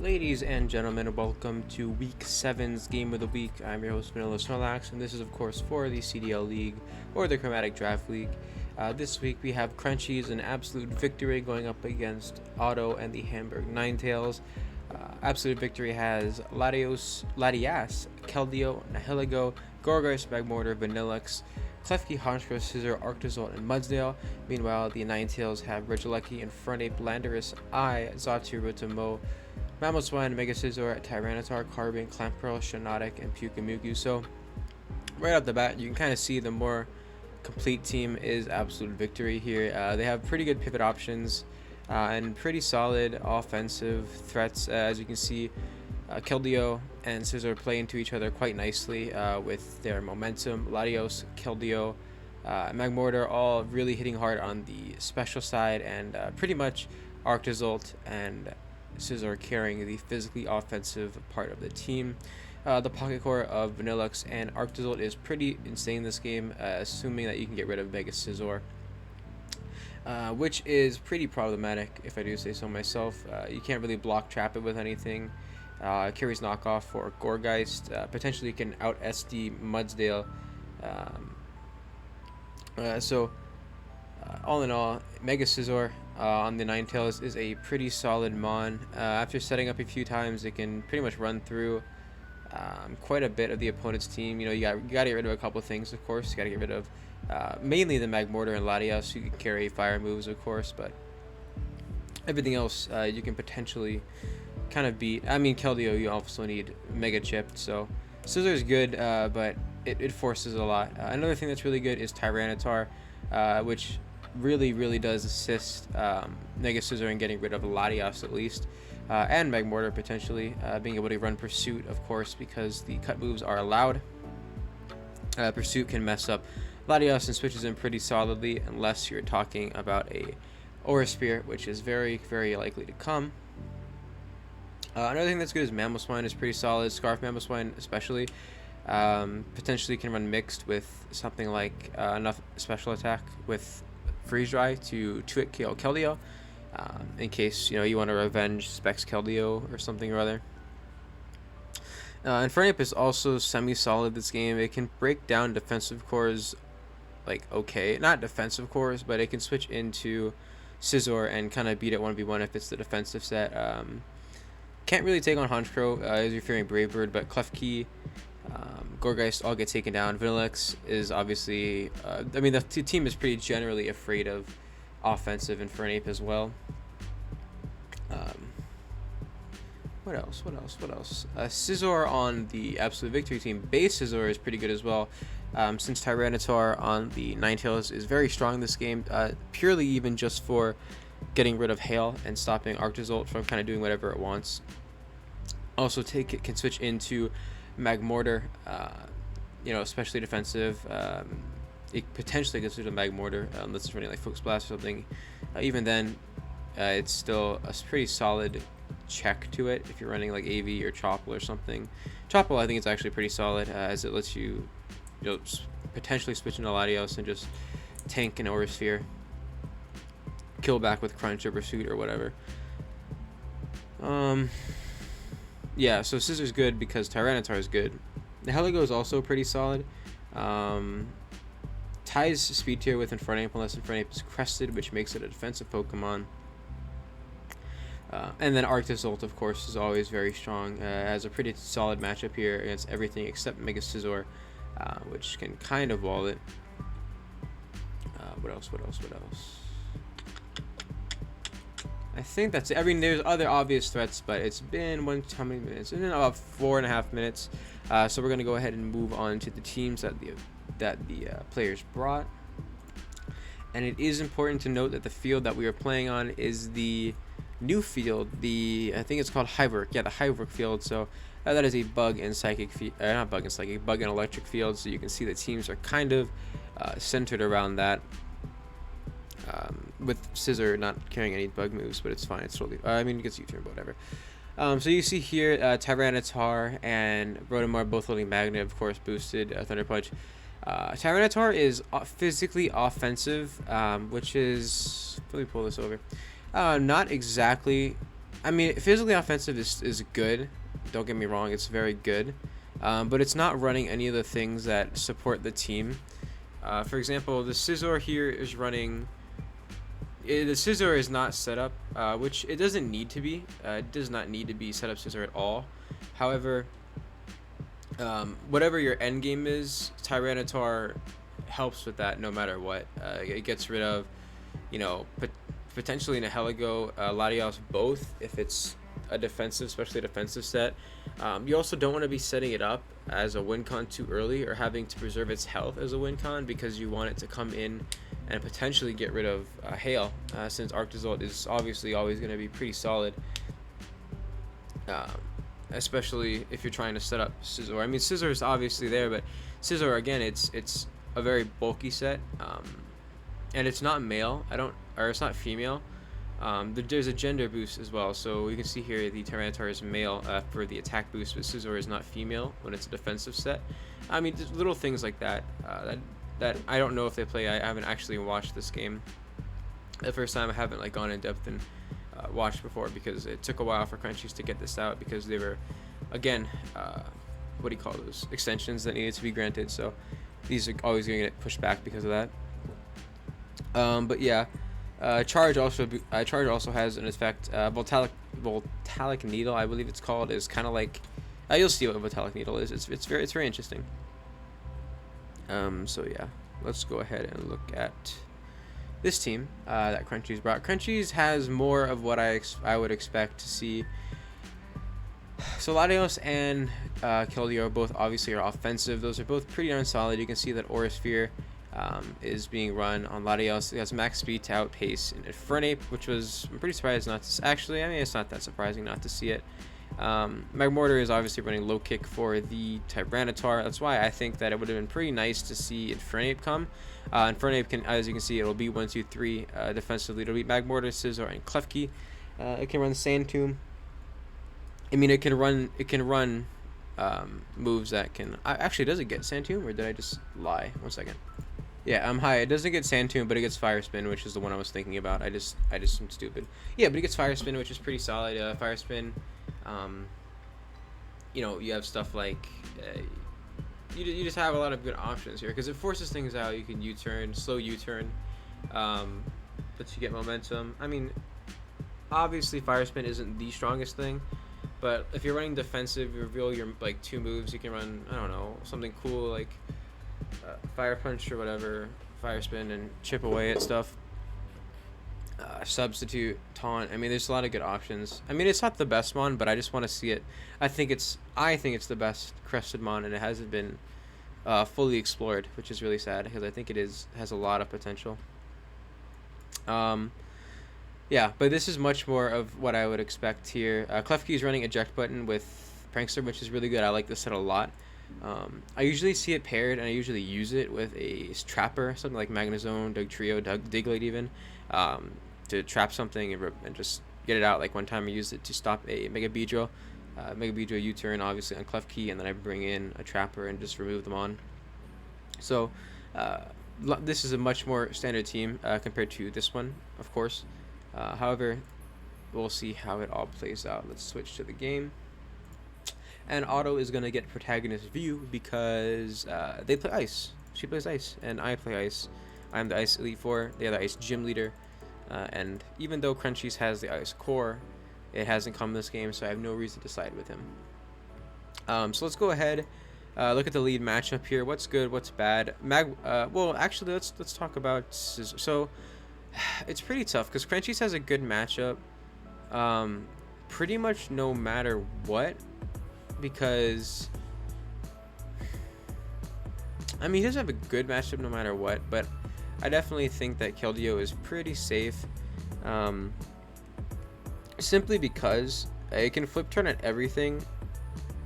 Ladies and gentlemen, welcome to Week 7's Game of the Week. I'm your host, Manila Snorlax, and this is, of course, for the CDL League, or the Chromatic Draft League. This week we have Crunchies, an absolute victory going up against Otto and the Hamburg Ninetales. Absolute Victory has Latias, Keldeo, Nihilego, Gorgeist, Magmortar, Vanillix, Klefki, Honchkrow, Scizor, Arctozolt, and Mudsdale. Meanwhile, the Ninetales have Regieleki, Infernape, Landorus, Xatu, Rotomo, Mamoswine, Mega Scizor, Tyranitar, Carbon, Clamperl, Shiinotic, and Pyukumuku. So, right off the bat, you can kind of see the more complete team is Absolute Victory here. They have pretty good pivot options and pretty solid offensive threats. As you can see, Keldeo and Scizor play into each other quite nicely with their momentum. Latios, Keldeo, Magmortar all really hitting hard on the special side, and pretty much Arctozolt and Scizor carrying the physically offensive part of the team. The pocket core of Vanillux and Arctozolt is pretty insane this game, assuming that you can get rid of Mega Scizor, which is pretty problematic if I do say so myself. You can't really block trap it with anything. Carries knockoff for Gorgeist. Potentially can out SD Mudsdale. All in all, Mega Scizor on the Ninetales is a pretty solid mon. After setting up a few times, it can pretty much run through quite a bit of the opponent's team. You know, you got to get rid of a couple of things, of course. You got to get rid of mainly the Magmortar and Latias, who can carry fire moves, of course, but everything else you can potentially kind of beat. I mean, Keldeo, you also need Mega Chipped, so Scizor is good, but it forces a lot. Another thing that's really good is Tyranitar, which really does assist Mega Scizor in getting rid of Latias at least, and Magmortar potentially being able to run Pursuit, of course, because the cut moves are allowed. Pursuit can mess up Latias and switches in pretty solidly, unless you're talking about a Aura Spear, which is very likely to come. Another thing that's good is Mamoswine is pretty solid. Scarf Mamoswine especially. Potentially can run mixed with something like enough special attack with Freeze Dry to 2-hit KO Keldeo, in case you want to revenge Specs Keldeo or something or other. Infernape is also semi-solid this game. It can break down defensive cores, like okay, not defensive cores, but it can switch into Scizor and kind of beat it 1v1 if it's the defensive set. Can't really take on Honchkrow as you're fearing Brave Bird, but Klefki, Gorgeist all get taken down. Vanillix is obviously, I mean, the team is pretty generally afraid of offensive Infernape as well. What else? Scizor on the Absolute Victory team. Base Scizor is pretty good as well, since Tyranitar on the Ninetales is very strong this game, purely even just for getting rid of Hail and stopping Arctozolt from kind of doing whatever it wants. Also can switch into Magmortar, especially defensive. It potentially gets rid of Magmortar unless it's running like Focus Blast or something. Even then, it's still a pretty solid check to it if you're running like AV or Chople or something. Chople, I think it's actually pretty solid, as it lets you, potentially switch into Latios and just tank an Aura Sphere. Kill back with Crunch or Pursuit or whatever. Yeah, so Scizor's good because Tyranitar is good. The Heligo is also pretty solid. Ties speed tier with Infernape unless Infernape is crested, which makes it a defensive Pokemon. And then Arctozolt, of course, is always very strong. Has a pretty solid matchup here against everything except Mega Scizor, which can kind of wall it. What else? I think that's it. I mean, there's other obvious threats, but it's been how many minutes? It's been about 4.5 minutes. So we're gonna go ahead and move on to the teams that the players brought. And it is important to note that the field that we are playing on is the new field. I think it's called Highwork. Yeah, the Highwork field. So that is a bug and psychic bug and electric field. So you can see the teams are kind of centered around that. With Scizor not carrying any bug moves, but it's fine. It's totally. I mean, it gets U-turn, but whatever. So you see here, Tyranitar and Rotomar both holding Magnet, of course, boosted Thunder Punch. Tyranitar is physically offensive, which is... Let me pull this over. Not exactly I mean, physically offensive is good. Don't get me wrong, it's very good. But it's not running any of the things that support the team. For example, the Scizor here is running. The Scizor is not set up, which it doesn't need to be. It does not need to be set up Scizor at all. However, whatever your end game is, Tyranitar helps with that no matter what. It gets rid of, you know, potentially in a Heligo, Latios both if it's a defensive, especially a defensive set. You also don't want to be setting it up as a win con too early or having to preserve its health as a win con, because you want it to come in and potentially get rid of Hail, since Arctozolt is obviously always going to be pretty solid, especially if you're trying to set up Scizor. I mean, Scizor is obviously there, but Scizor, again, it's a very bulky set, and it's not male. It's not female. There's a gender boost as well, so you can see here the Tyranitar is male for the attack boost, but Scizor is not female when it's a defensive set. I mean, little things like that, that I don't know if they play. I haven't actually watched this game. The first time I haven't like gone in depth and watched before, because it took a while for Crunchies to get this out, because they were, again, what do you call those, extensions that needed to be granted. So these are always going to get pushed back because of that. But yeah. Charge also has an effect. Voltalic Needle, I believe it's called, is kind of like, you'll see what Voltalic Needle is. It's very interesting. So yeah, let's go ahead and look at this team that Crunchies brought. Crunchies has more of what I would expect to see. So Latios and Keldeo both obviously are offensive. Those are both pretty darn solid. You can see that Aura Sphere is being run on Latios. It has max speed to outpace an Infernape, which was, I'm pretty surprised not to, actually, I mean, it's not that surprising not to see it. Magmortar is obviously running low kick for the Tyranitar. That's why I think that it would have been pretty nice to see Infernape come. Infernape can, as you can see, it'll be 1, 2, 3 defensively. It'll be Magmortar, Scizor, and Klefki. It can run Sand Tomb. I mean, it can run moves that can, actually, does it get Sand Tomb, or did I just lie? 1 second. Yeah, I'm high. It doesn't get Sand Tomb, but it gets Fire Spin, which is the one I was thinking about. I just am stupid. Yeah, but it gets Fire Spin, which is pretty solid. Fire Spin, you know, you have stuff like, you just have a lot of good options here, because it forces things out. You can U-turn, slow U-turn, but you get momentum. I mean, obviously Fire Spin isn't the strongest thing, but if you're running defensive, you reveal your like 2 moves, you can run, I don't know, something cool like Fire Punch or whatever, Fire Spin, and chip away at stuff. Substitute, Taunt. I mean, there's a lot of good options. I mean, it's not the best mon, but I just want to see it. I think it's the best crested mon, and it hasn't been fully explored, which is really sad, because I think it has a lot of potential. Yeah, but this is much more of what I would expect here. Klefki is running Eject Button with Prankster, which is really good. I like this set a lot. I usually see it paired, and I usually use it with a Trapper, something like Magnezone, Dugtrio, Diglett even, to trap something and just get it out. Like one time I used it to stop a Mega Beedrill U-turn, obviously on Klefki, and then I bring in a Trapper and just remove them on. So this is a much more standard team compared to this one, of course. However, we'll see how it all plays out. Let's switch to the game. And Auto is going to get Protagonist View because they play Ice. She plays Ice, and I play Ice. I'm the Ice Elite Four. They are the Ice Gym Leader. And even though Crunchies has the Ice Core, it hasn't come this game, so I have no reason to side with him. So let's go ahead. Look at the lead matchup here. What's good? What's bad? Well, actually, let's talk about Scizor. So it's pretty tough because Crunchies has a good matchup, pretty much no matter what. Because I mean, he doesn't have a good matchup no matter what, but I definitely think that Keldeo is pretty safe, simply because it can flip turn at everything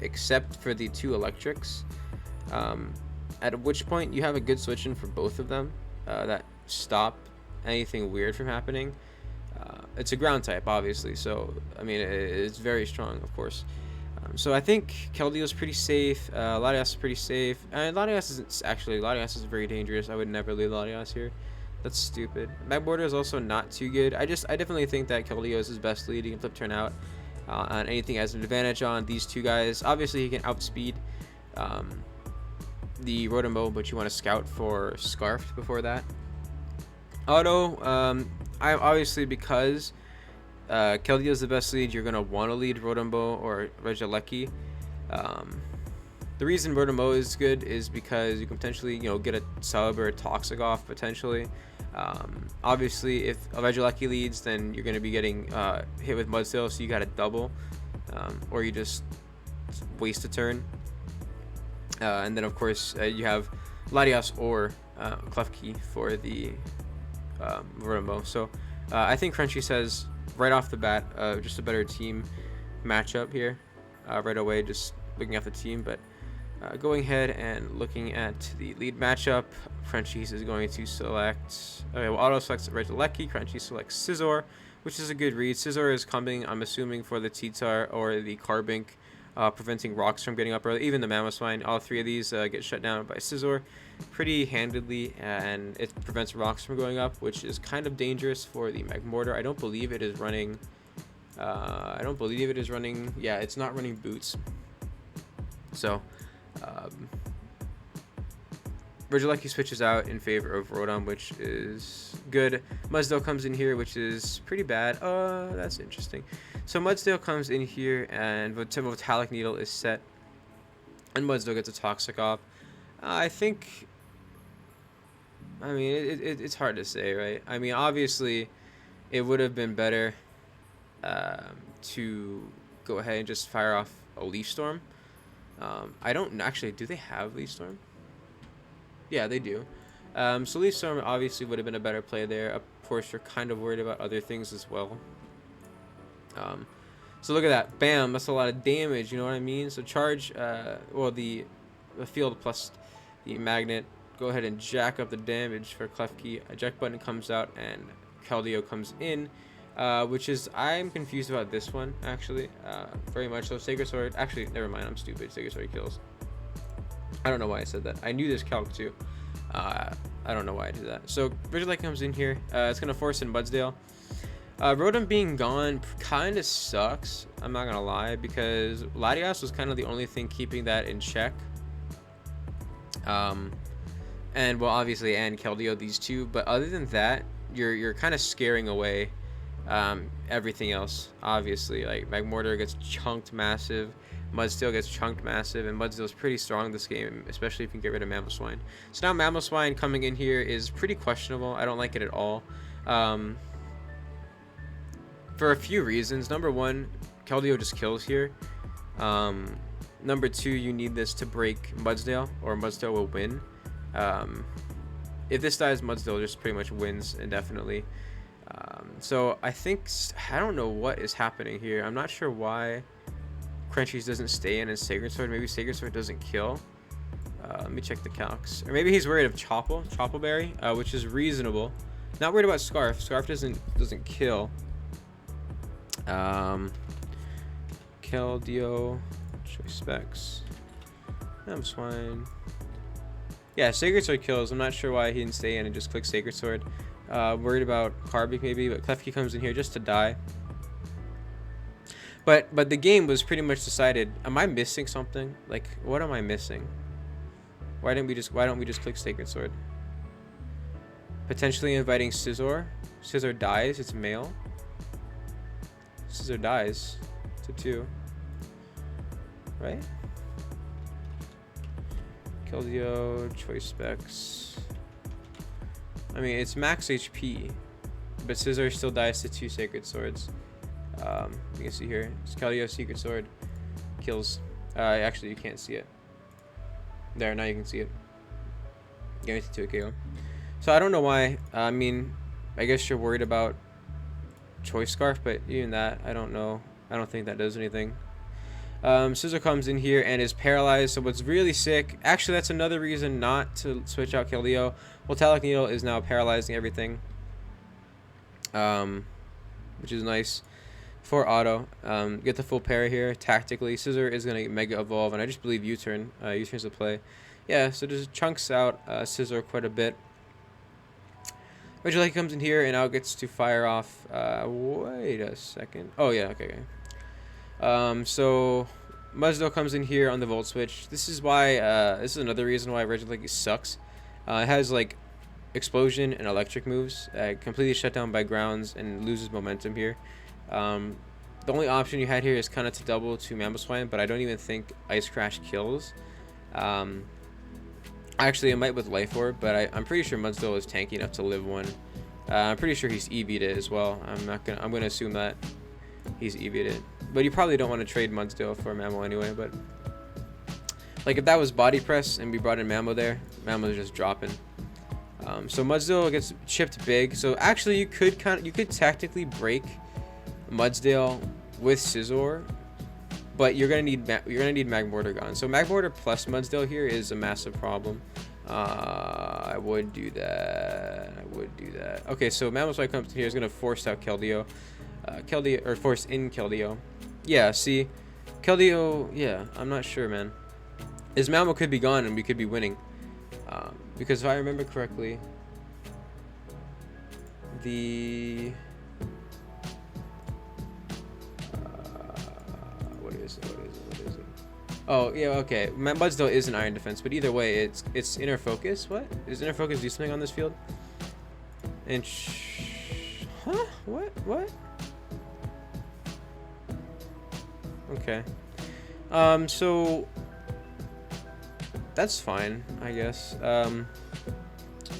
except for the 2 electrics, at which point you have a good switch in for both of them that stop anything weird from happening. It's a ground type, obviously, so I mean it's very strong, of course. So I think Keldeo is pretty safe. Latias is pretty safe. And Latias is very dangerous. I would never leave Latias here. That's stupid. Magborder is also not too good. I definitely think that Keldeo is his best lead. He can flip turn out on anything has an advantage on these two guys. Obviously, he can outspeed the Rotom, but you want to scout for Scarf before that. Auto, I obviously, because Keldeo is the best lead, you're gonna want to lead Rotombo or Regieleki. The reason Rotom is good is because you can potentially, get a Sub or a Toxic off potentially. Obviously, if Regieleki leads, then you're going to be getting hit with Mudsail, so you got to double, or you just waste a turn. And then, of course, you have Latias or Klefki for the Rotom. So I think Crunchies says right off the bat, just a better team matchup here right away, just looking at the team. But going ahead and looking at the lead matchup, Crunchies is going to select. Okay, well, auto selects Regieleki. Crunchies selects Scizor, which is a good read. Scizor is coming, I'm assuming, for the T-Tar or the Carbink, preventing rocks from getting up early. Even the Mamoswine, all three of these get shut down by Scizor pretty handedly, and it prevents rocks from going up, which is kind of dangerous for the Magmortar. I don't believe it is running. Yeah, it's not running boots. So. Regieleki switches out in favor of Rotom, which is good. Mudsdale comes in here, which is pretty bad. That's interesting. So Mudsdale comes in here, and Vitalic Needle is set, and Mudsdale gets a Toxic off. I think. I mean, it's hard to say, right? I mean, obviously, it would have been better to go ahead and just fire off a Leaf Storm. I don't actually. Do they have Leaf Storm? Yeah, they do. So Leaf Storm obviously would have been a better play there. Of course, you're kind of worried about other things as well. So look at that. Bam. That's a lot of damage. You know what I mean? So charge. Well, the field plus the magnet. Go ahead and jack up the damage for Klefki. Eject button comes out and Keldeo comes in. Which is, I'm confused about this one, actually, very much so. Sacred Sword, actually, never mind, I'm stupid. Sacred Sword kills. I don't know why I said that. I knew this calc too. I don't know why I did that. So, Regieleki comes in here. It's going to force in Mudsdale. Rotom being gone kind of sucks, I'm not going to lie, because Latias was kind of the only thing keeping that in check. And, well, obviously, and Keldeo, these two. But other than that, you're kind of scaring away everything else. Obviously, like Magmortar gets chunked massive, Mudsdale gets chunked massive, and Mudsdale's pretty strong this game, especially if you can get rid of Mamoswine. So now Mamoswine coming in here is pretty questionable. I don't like it at all, for a few reasons. Number one, Keldeo just kills here. Number two, you need this to break Mudsdale, or Mudsdale will win. If this dies, Mudsdale just pretty much wins indefinitely. So I don't know what is happening here. I'm not sure why Crunchies doesn't stay in Sacred Sword. Maybe Sacred Sword doesn't kill. Let me check the calcs. Or maybe he's worried of Choppleberry, which is reasonable. Not worried about Scarf. Scarf doesn't kill. Keldeo, choice specs. Mamoswine. Yeah, Sacred Sword kills. I'm not sure why he didn't stay in and just click Sacred Sword. Worried about Carbink maybe, but Klefki comes in here just to die. But the game was pretty much decided. Am I missing something? Like, what am I missing? Why don't we just click Sacred Sword? Potentially inviting Scizor. Scizor dies. It's male. Scizor dies to 2. Right? Keldeo, choice specs. I mean, it's max HP, but Scizor still dies to 2 Sacred Swords. You can see here, it's Keldeo Secret Sword kills. Actually, you can't see it. There, now you can see it. Getting to 2 KO. So I don't know why. I mean, I guess you're worried about Choice Scarf, but even that, I don't know. I don't think that does anything. Scizor comes in here and is paralyzed. So what's really sick, actually that's another reason not to switch out Keldeo. Vitalic Needle is now paralyzing everything, which is nice for auto. Get the full parry here tactically. Scizor is going to Mega Evolve, and I just believe U-turn. U-turn's the play. Yeah, so just chunks out Scizor quite a bit. Regieleki comes in here and now gets to fire off. Wait a second. Oh yeah, okay. So Mudsdale comes in here on the Volt Switch. This is why. This is another reason why Regieleki sucks. It has like explosion and electric moves, completely shut down by grounds and loses momentum here. The only option you had here is kind of to double to Mamoswine, but I don't even think Ice Crash kills. Actually, it might with Life Orb, but I'm pretty sure Mudsdale is tanky enough to live one. I'm pretty sure he's EV'd it as well. I'm gonna assume that he's EV'd it, but you probably don't want to trade Mudsdale for Mamo anyway. But like if that was body press and we brought in Mamo there, Mamo's just dropping. So Mudsdale gets chipped big. So actually, you could technically break Mudsdale with Scizor, but you're gonna need Magmortar gone. So Magmortar plus Mudsdale here is a massive problem. I would do that. Okay, so Mamoswine comes in here, is gonna force out Keldeo. Or force in Keldeo. Yeah, see, Keldeo. Yeah, I'm not sure, man. His Mamo could be gone and we could be winning. Because if I remember correctly, what is it? Oh yeah, okay. Mudsdale is an Iron Defense, but either way, it's Inner Focus. What is Inner Focus do something on this field? And huh? What? Okay. So that's fine, I guess.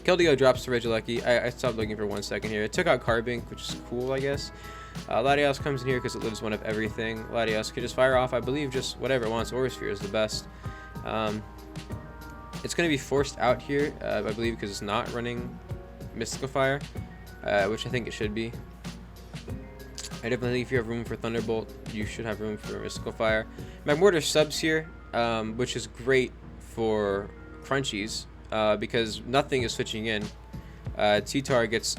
Keldeo drops to Regieleki. I stopped looking for 1 second here. It took out Carbink, which is cool, I guess. Latios comes in here because it lives one of everything. Latios could just fire off, I believe, just whatever it wants. Aura Sphere is the best. It's going to be forced out here, I believe, because it's not running Mystical Fire, which I think it should be. I definitely think if you have room for Thunderbolt, you should have room for Mystical Fire. Magmortar subs here, which is great for Crunchies, because nothing is switching in. T-Tar gets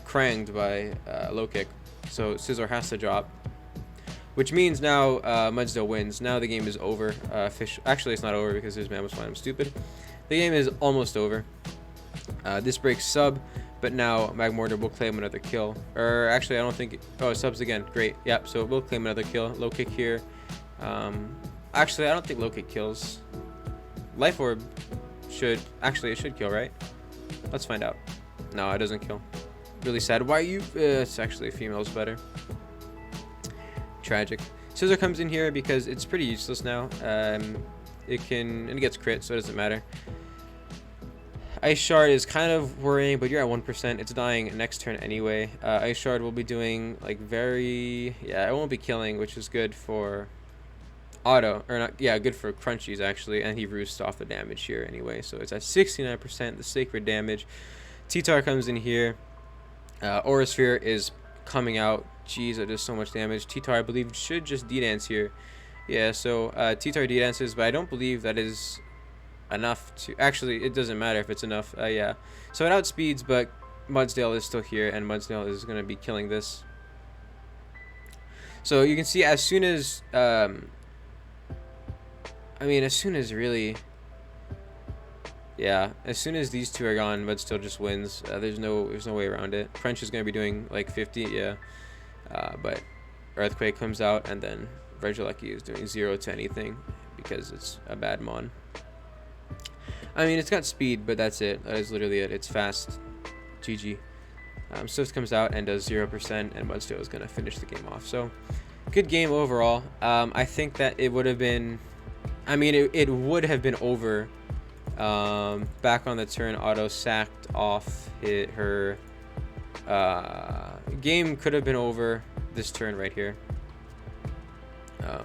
cranged by Low Kick, so Scizor has to drop, which means now Mudsdale wins. Now the game is over. Actually, it's not over because there's Mamoswine. I'm stupid. The game is almost over. This breaks sub, but now Magmortar will claim another kill. Or actually, I don't think. Oh, it subs again. Great. Yep. So it will claim another kill. Low Kick here. Actually, I don't think Low Kick kills. Life Orb should. Actually, it should kill, right? Let's find out. No, it doesn't kill. Really sad. Why are you? It's actually female's better. Tragic. Scizor comes in here because it's pretty useless now. It gets crit, so it doesn't matter. Ice Shard is kind of worrying, but you're at 1%. It's dying next turn anyway. Ice Shard will be doing like it won't be killing, which is good for auto, or not, yeah, good for Crunchies actually, and he roosts off the damage here anyway, so it's at 69%, the sacred damage. T-Tar comes in here. Aura Sphere is coming out. Jeez, that does so much damage. T-Tar, I believe, should just D-Dance here. Yeah, so T-Tar D-Dances, but I don't believe that is enough to... Actually, it doesn't matter if it's enough. Yeah. So it outspeeds, but Mudsdale is still here, and Mudsdale is going to be killing this. So you can see as soon as... as soon as really... Yeah, as soon as these two are gone, Mudsdale just wins. There's no way around it. Crunch is going to be doing like 50, yeah. But Earthquake comes out, and then Regieleki is doing 0 to anything because it's a bad mon. It's got speed, but that's it. That is literally it. It's fast. GG. Swift comes out and does 0%, and Mudsdale is going to finish the game off. So, good game overall. I think that it would have been... it would have been over... back on the turn, auto sacked off her. Game could have been over this turn right here.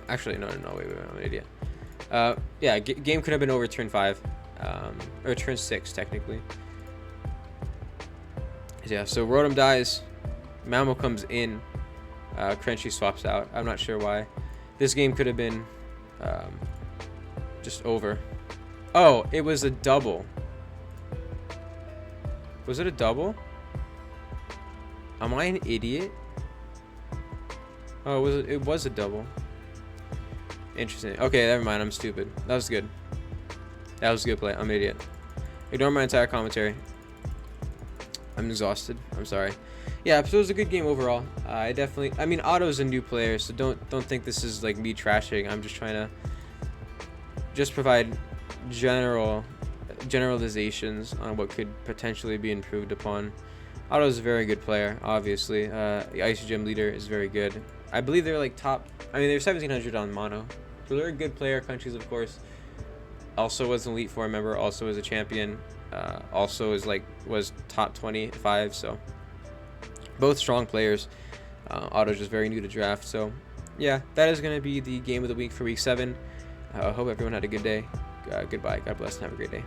Actually, no, wait, I'm an idiot. Yeah, game could have been over turn 5, or turn 6 technically. Yeah, so Rotom dies, Mamo comes in, Crunchy swaps out. I'm not sure why. This game could have been just over. Oh, it was a double. Was it a double? Am I an idiot? Oh, it was a double. Interesting. Okay, never mind. I'm stupid. That was good. That was a good play. I'm an idiot. Ignore my entire commentary. I'm I'm exhausted. I'm sorry. Yeah, so it was a good game overall. I mean, Otto's a new player, so don't think this is like me trashing. I'm just trying to just provide generalizations on what could potentially be improved upon. Otto's a very good player, obviously. The Ice Gym leader is very good. I believe they're like top. I mean, they're 1700 on mono, so they're a good player. Crunchies, of course, also was an Elite Four member, also was a champion, also was top 25. So both strong players. Otto's just very new to draft. So yeah, that is going to be the game of the week for week 7. I hope everyone had a good day. Goodbye. God bless and have a great day.